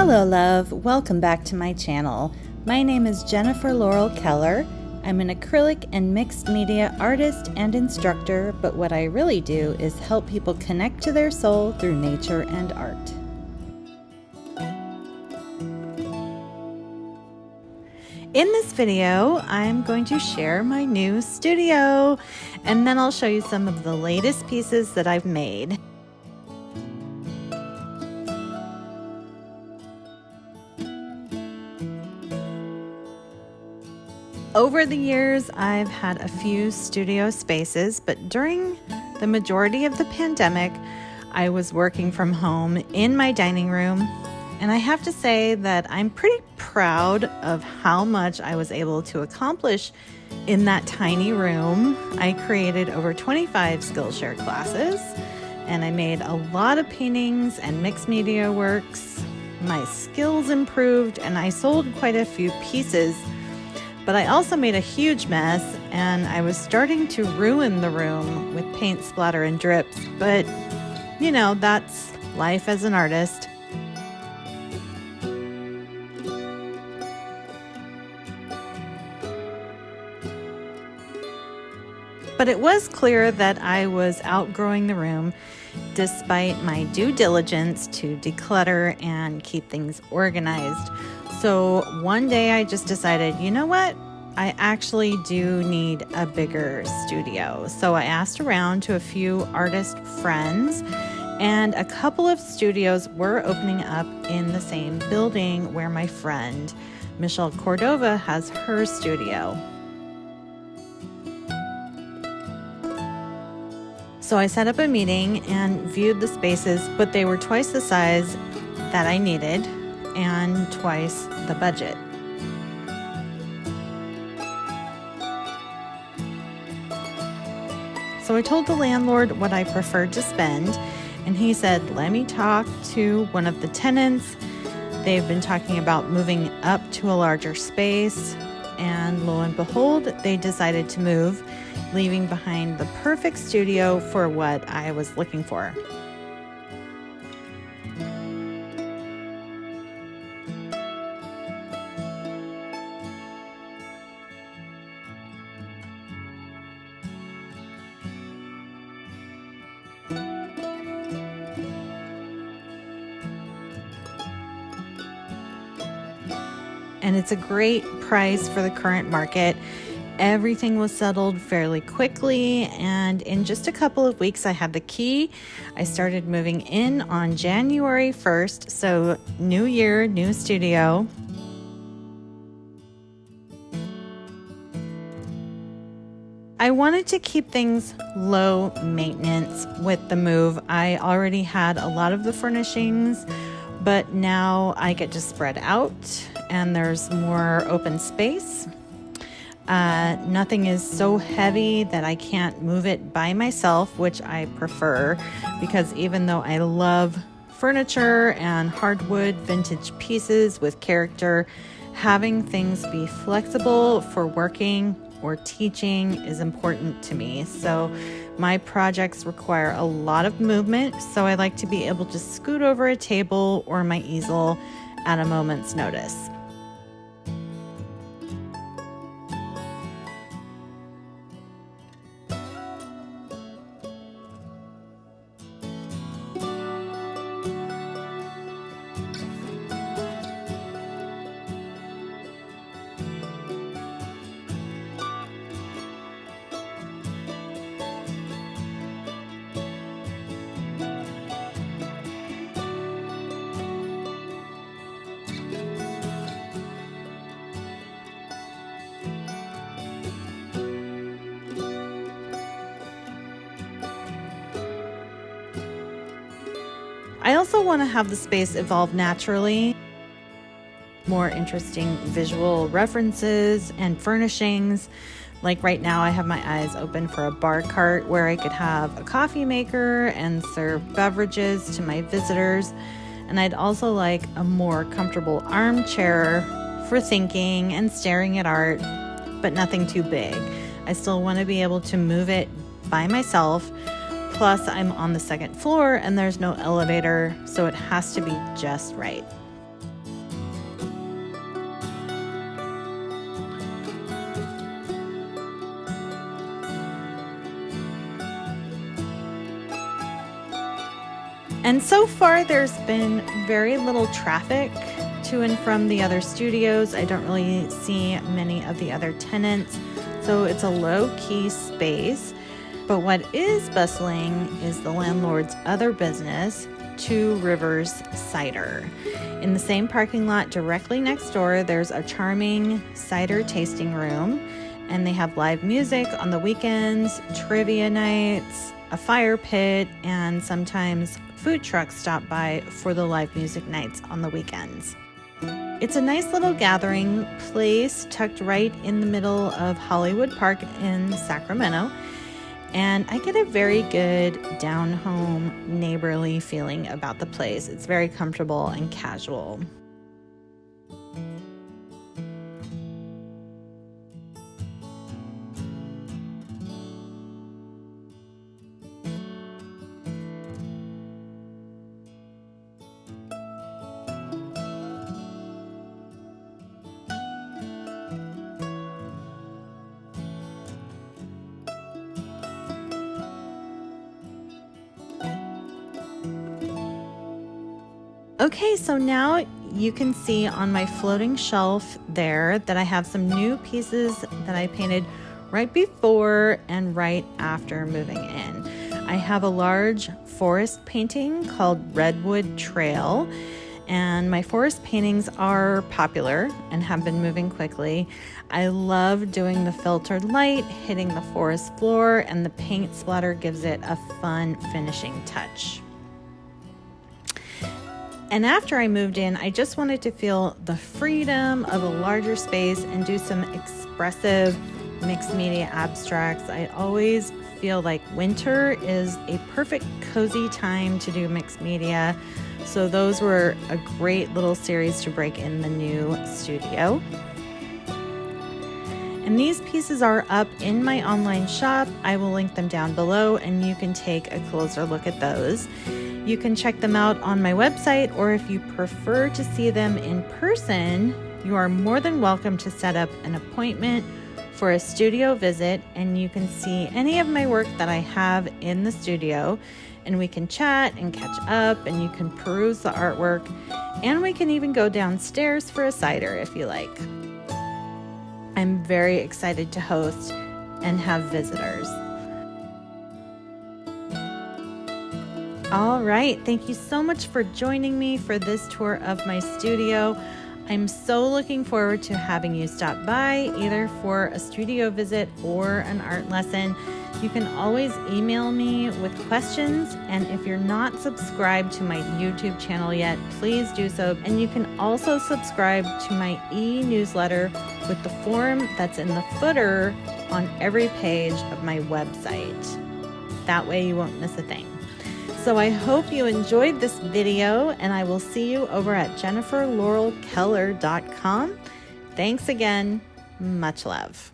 Hello love, welcome back to my channel. My name is Jennifer Laurel Keller. I'm an acrylic and mixed media artist and instructor, but what I really do is help people connect to their soul through nature and art. In this video, I'm going to share my new studio, and then I'll show you some of the latest pieces that I've made. Over the years, I've had a few studio spaces, but during the majority of the pandemic, I was working from home in my dining room, and I have to say that I'm pretty proud of how much I was able to accomplish in that tiny room. I created over 25 Skillshare classes, and I made a lot of paintings and mixed media works. My skills improved, and I sold quite a few pieces. But I also made a huge mess, and I was starting to ruin the room with paint splatter and drips, but you know, that's life as an artist. But it was clear that I was outgrowing the room despite my due diligence to declutter and keep things organized. So one day I just decided, you know what? I actually do need a bigger studio. So I asked around to a few artist friends, and a couple of studios were opening up in the same building where my friend Michelle Cordova has her studio. So I set up a meeting and viewed the spaces, but they were twice the size that I needed and twice the budget. So I told the landlord what I preferred to spend, and he said, let me talk to one of the tenants. They've been talking about moving up to a larger space, and lo and behold, they decided to move, leaving behind the perfect studio for what I was looking for. And it's a great price for the current market. Everything was settled fairly quickly, and in just a couple of weeks I had the key. I started moving in on January 1st, so new year, new studio. I wanted to keep things low maintenance with the move. I already had a lot of the furnishings, but now I get to spread out and there's more open space. Nothing is so heavy that I can't move it by myself, which I prefer, because even though I love furniture and hardwood vintage pieces with character, having things be flexible for working or teaching is important to me. So my projects require a lot of movement, so I like to be able to scoot over a table or my easel at a moment's notice. I also want to have the space evolve naturally. More interesting visual references and furnishings. Like right now I have my eyes open for a bar cart where I could have a coffee maker and serve beverages to my visitors. And I'd also like a more comfortable armchair for thinking and staring at art, but nothing too big. I still want to be able to move it by myself. Plus, I'm on the second floor and there's no elevator, so it has to be just right. And so far there's been very little traffic to and from the other studios. I don't really see many of the other tenants, so it's a low-key space. But what is bustling is the landlord's other business, Two Rivers Cider. In the same parking lot directly next door, there's a charming cider tasting room, and they have live music on the weekends, trivia nights, a fire pit, and sometimes food trucks stop by for the live music nights on the weekends. It's a nice little gathering place tucked right in the middle of Hollywood Park in Sacramento. And I get a very good down-home, neighborly feeling about the place. It's very comfortable and casual. Okay, so now you can see on my floating shelf there that I have some new pieces that I painted right before and right after moving in. I have a large forest painting called Redwood Trail, and my forest paintings are popular and have been moving quickly. I love doing the filtered light hitting the forest floor, and the paint splatter gives it a fun finishing touch. And after I moved in, I just wanted to feel the freedom of a larger space and do some expressive mixed media abstracts. I always feel like winter is a perfect cozy time to do mixed media. So those were a great little series to break in the new studio. And these pieces are up in my online shop. I will link them down below and you can take a closer look at those. You can check them out on my website, or if you prefer to see them in person, you are more than welcome to set up an appointment for a studio visit, and you can see any of my work that I have in the studio, and we can chat and catch up, and you can peruse the artwork, and we can even go downstairs for a cider if you like. I'm very excited to host and have visitors. All right, thank you so much for joining me for this tour of my studio. I'm so looking forward to having you stop by, either for a studio visit or an art lesson. You can always email me with questions, and if you're not subscribed to my YouTube channel yet, please do so. And you can also subscribe to my e-newsletter with the form that's in the footer on every page of my website. That way you won't miss a thing. So I hope you enjoyed this video, and I will see you over at jenniferlaurelkeller.com. Thanks again. Much love.